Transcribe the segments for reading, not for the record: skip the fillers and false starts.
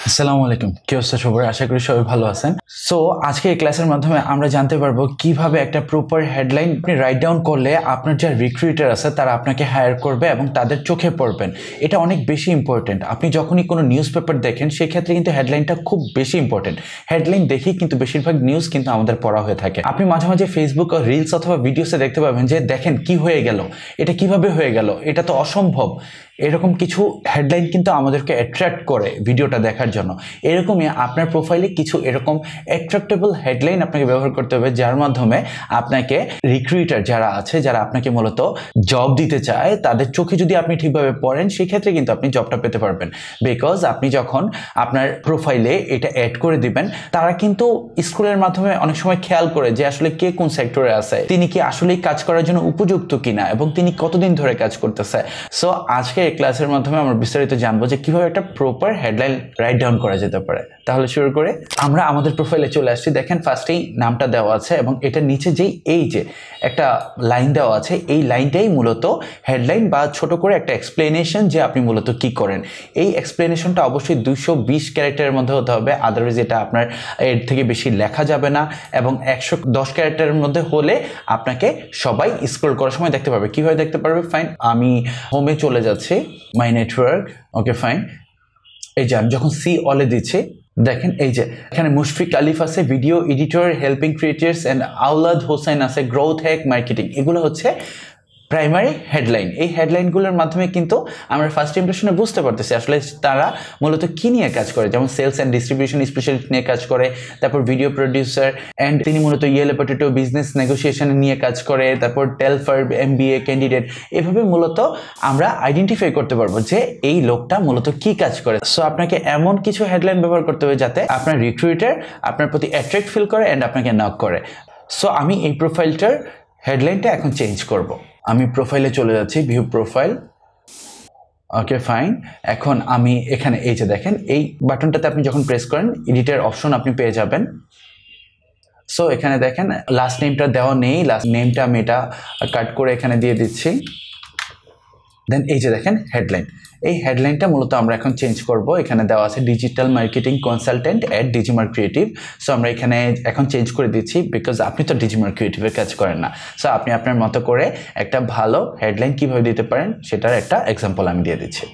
আসসালামু আলাইকুম, কি অবস্থা সবার? আশা করি সবাই ভালো আছেন। সো আজকে এই ক্লাসের মাধ্যমে আমরা জানতে পারবো কিভাবে একটা প্রপার হেডলাইন আপনি রাইট ডাউন করলে আপনার যে রিক্রুটার আছে তারা আপনাকে হায়ার করবে এবং তাদের চোখে পড়বেন। এটা অনেক বেশি ইম্পর্টেন্ট। আপনি যখনই কোনো নিউজ পেপার দেখেন সেক্ষেত্রে কিন্তু হেডলাইনটা খুব বেশি ইম্পর্টেন্ট। হেডলাইন দেখেই কিন্তু বেশিরভাগ নিউজ কিন্তু আমাদের পড়া হয়ে থাকে। আপনি মাঝে মাঝে ফেসবুক ও রিলস অথবা ভিডিওসে দেখতে পাবেন যে দেখেন কি হয়ে গেল, এটা কিভাবে হয়ে গেল, এটা তো অসম্ভব। এরকম কিছু হেডলাইন কিন্তু আমাদেরকে অ্যাট্রাক্ট করে ভিডিওটা দেখার জন্য। এরকমই আপনার প্রোফাইলে কিছু এরকম অ্যাট্রাক্টেবল হেডলাইন আপনাকে ব্যবহার করতে হবে, যার মাধ্যমে আপনাকে রিক্রুটার যারা আছে, যারা আপনাকে মূলত জব দিতে চায়, তাদের চোখে যদি আপনি ঠিকভাবে পড়েন সেক্ষেত্রে কিন্তু আপনি জবটা পেতে পারবেন। বিকজ আপনি যখন আপনার প্রোফাইলে এটা অ্যাড করে দিবেন, তারা কিন্তু স্কুলের মাধ্যমে অনেক সময় খেয়াল করে যে আসলে কে কোন সেক্টরে আছে, তিনি কি আসলেই কাজ করার জন্য উপযুক্ত কিনা এবং তিনি কতদিন ধরে কাজ করতেছে। সো আজকে এই ক্লাসের মাধ্যমে আমরা বিস্তারিত জানবো যে কিভাবে একটা প্রপার হেডলাইন রাইট ডাউন করা যেতে পারে। তাহলে শুরু করে আমরা আমাদের প্রোফাইলে চলে আসছি। দেখেন ফার্স্টেই নামটা দেওয়া আছে এবং এটার নিচে যেই এই যে একটা লাইন দেওয়া আছে, এই লাইনটাই মূলত হেডলাইন বা ছোট করে একটা এক্সপ্লেনেশন যে আপনি মূলত কি করেন। এই এক্সপ্লেনেশনটা অবশ্যই 220 ক্যারেক্টারের মধ্যে হতে হবে, আদারওয়াইজ এটা আপনার এর থেকে বেশি লেখা যাবে না। এবং 110 ক্যারেক্টারের মধ্যে হলে আপনাকে সবাই স্ক্রল করার সময় দেখতে পারবে। কিভাবে দেখতে পারবে? ফাইন, আমি হোমে চলে যাচ্ছি, মাই নেটওয়ার্ক, ওকে ফাইন। এই যে আমি যখন সি অলে দিচ্ছি, দেখেন এই যে এখানে মুশফিক আলিফ আছে, video editor, helping creators and Awlad Hossain আছে, গ্রোথ হ্যাক মার্কেটিং। এগুলো হচ্ছে প্রাইমারি হেডলাইন। এই হেডলাইনগুলোর মাধ্যমে কিন্তু আমরা ফার্স্ট ইমপ্রেশনে বুঝতে পারতেছি আসলে তারা মূলত কি নিয়ে কাজ করে। যেমন সেলস অ্যান্ড ডিস্ট্রিবিউশন স্পেশালিস্ট নিয়ে কাজ করে, তারপর ভিডিও প্রডিউসার অ্যান্ড তিনি মূলত ইয়েলো পটেটো বিজনেস নেগোসিয়েশন নিয়ে কাজ করে, তারপর টেলফার MBA ক্যান্ডিডেট। এভাবে মূলত আমরা আইডেন্টিফাই করতে পারবো যে এই লোকটা মূলত কি কাজ করে। সো আপনাকে এমন কিছু হেডলাইন ব্যবহার করতে হবে যাতে আপনার রিক্রুটার আপনার প্রতি অ্যাট্রাক্ট ফিল করে অ্যান্ড আপনাকে নক করে। সো আমি এই প্রোফাইলটার হেডলাইনটা এখন চেঞ্জ করব। আমি প্রোফাইলে চলে যাচ্ছি, ভিউ প্রোফাইল, ওকে ফাইন। এখন আমি এখানে এই যে দেখেন এই বাটনটাতে আপনি যখন প্রেস করেন এডিটের অপশন আপনি পেয়ে যাবেন। সো এখানে দেখেন লাস্ট নেমটা দেওয়া নেই, লাস্ট নেমটা আমি এটা কাট করে এখানে দিয়ে দিচ্ছি। দেন এই যে দেখেন হেডলাইন, এই হেডলাইনটা মূলত আমরা এখন চেঞ্জ করব। এখানে দেওয়া আছে digital marketing consultant at Digimark creative. So আমরা এখানে এখন চেঞ্জ করে দিচ্ছি, বিকজ আপনি তো ডিজিমার্ক ক্রিয়েটিভের কাজ করেন না। সো আপনি আপনার মতো করে একটা ভালো হেডলাইন কীভাবে দিতে পারেন সেটার একটা এক্সাম্পল আমি দিয়ে দিচ্ছি।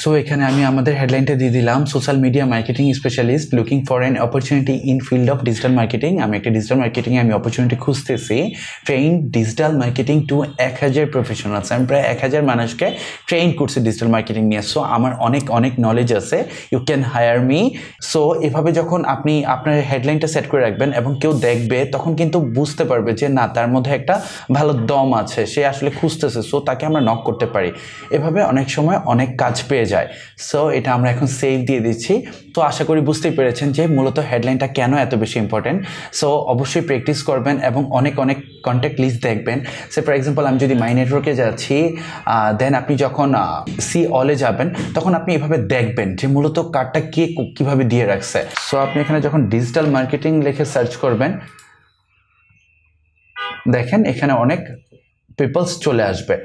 সো এখানে আমি আমাদের হেডলাইনটা দিয়ে দিলাম, social media marketing specialist looking for an opportunity in field of digital marketing. আমি একটা ডিজিটাল মার্কেটিংয়ে আমি অপরচুনিটি খুঁজতেছি। Train digital marketing to 1000 professionals. আমি প্রায় 1000 মানুষকে ট্রেইন করছি ডিজিটাল মার্কেটিং নিয়ে। সো আমার অনেক নলেজ আছে, you can hire me. So এভাবে যখন আপনি আপনার হেডলাইনটা সেট করে রাখবেন এবং কেউ দেখবে, তখন কিন্তু বুঝতে পারবে যে না, তার মধ্যে একটা ভালো দম আছে, সে আসলে খুঁজতেছে। সো তাকে আমরা নক করতে পারি। এভাবে অনেক সময় অনেক কাজ পেয়ে যায়। সো এটা আমরা এখন সেভ দিয়ে দিচ্ছি। তো আশা করি বুঝতেই পেরেছেন যে মূলত হেডলাইনটা কেন এত বেশি ইম্পর্টেন্ট। সো অবশ্যই প্র্যাকটিস করবেন এবং অনেক কন্ট্যাক্ট লিস্ট দেখবেন। সে ফর এক্সাম্পল আমি যদি মাই নেটওয়ার্কে যাচ্ছি, দেন আপনি যখন সি অলে যাবেন তখন আপনি এভাবে দেখবেন যে মূলত কার্ডটা কে কীভাবে দিয়ে রাখছে। সো আপনি এখানে যখন ডিজিটাল মার্কেটিং লিখে সার্চ করবেন, দেখেন এখানে অনেক পিপলস চলে আসবে।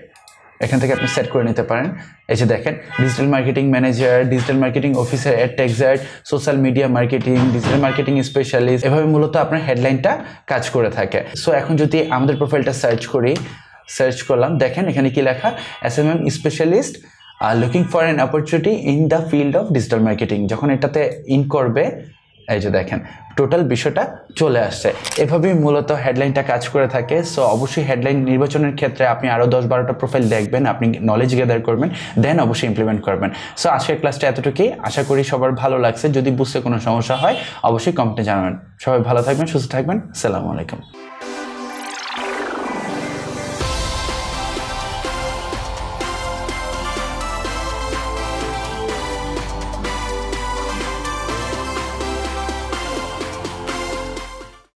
এখান থেকে আপনি সেট করে নিতে পারেন। এই যে দেখেন digital marketing manager, digital marketing officer at Texat, social media marketing, digital marketing specialist. এভাবে মূলত আপনার হেডলাইনটা কাজ করে থাকে। সো এখন যদি আমাদের প্রোফাইলটা সার্চ করলাম, দেখেন এখানে কি লেখা, SMM specialist looking for an opportunity in the field of digital marketing. যখন এটাতে ইন করবে, এই যে দেখেন টোটাল বিষয়টা চলে আসছে। এভাবেই মূলত হেডলাইনটা কাজ করে থাকে। সো অবশ্যই হেডলাইন নির্বাচনের ক্ষেত্রে আপনি আরও 10-12টা প্রোফাইল দেখবেন, আপনি নলেজ গ্যাদার করবেন, দেন অবশ্যই ইমপ্লিমেন্ট করবেন। সো আজকের ক্লাসটা এতটুকুই। আশা করি সবার ভালো লাগছে। যদি বুঝতে কোনো সমস্যা হয় অবশ্যই কমেন্টে জানাবেন। সবাই ভালো থাকবেন, সুস্থ থাকবেন। আসসালামু আলাইকুম।